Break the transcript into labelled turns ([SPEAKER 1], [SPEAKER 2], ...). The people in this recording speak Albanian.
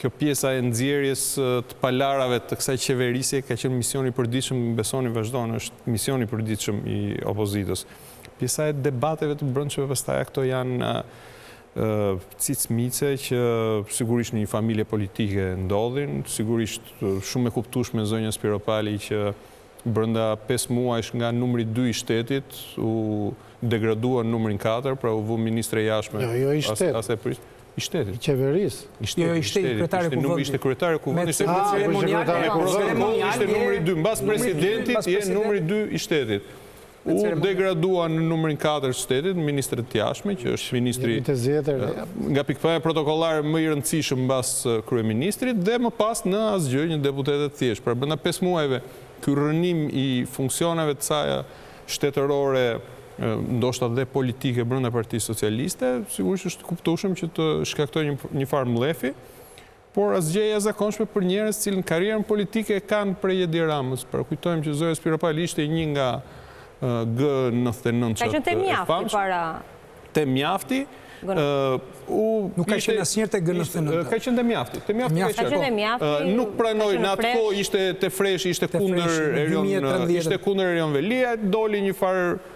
[SPEAKER 1] kjo pjesa e nxjerrjes të palarave të kësaj qeverisje ka qenë misioni i përditshëm, besoni vazhdon, është misioni i përditshëm i opozitës. Pjesa e debateve të brendshme pastaj këto janë cicmice që sigurisht në një familje politike ndodhin, sigurisht shumë e kuptueshme zonja Spiropali që brenda 5 muajsh nga numri 2 i shtetit u degradua në numrin 4, pra u vu ministre jashtme.
[SPEAKER 2] Jo i shtetit.
[SPEAKER 1] I shtetit.
[SPEAKER 2] I qeverisë.
[SPEAKER 1] Jo i shtetit, ishte kryetari kuvendit. Ishte numri 2, mbas presidentit je numri 2 i shtetit. U degradua në numrin 4 të shtetit, ministre të jashtme, që është ministri nga pikpamja protokollare më i rëndësishëm mbas kryeministrit, dhe më pas në asgjë një deputet e thjesht. Pra brenda 5 muajve, ky rënim i funksioneve të saj shtetërore, ndoshta dhe politike brenda Partisë Socialiste, sigurisht është kuptueshëm që të shkaktojë një farë mlefi, por asgjë e jashtëzakonshme për njerëz që në karrierën politike kanë prej Edi Ramës. Pra kujtojmë që Zoja Spiropali ishte një nga G99.
[SPEAKER 3] Ka qenë te mjafti para.
[SPEAKER 1] Te mjafti.
[SPEAKER 4] Nuk ka qenë asnjëherë te G99.
[SPEAKER 1] Ka qenë te mjafti. Te mjafti. Nuk pranoi në atë kohë, ishte te fresh, ishte kundër Erion Velia, doli një farë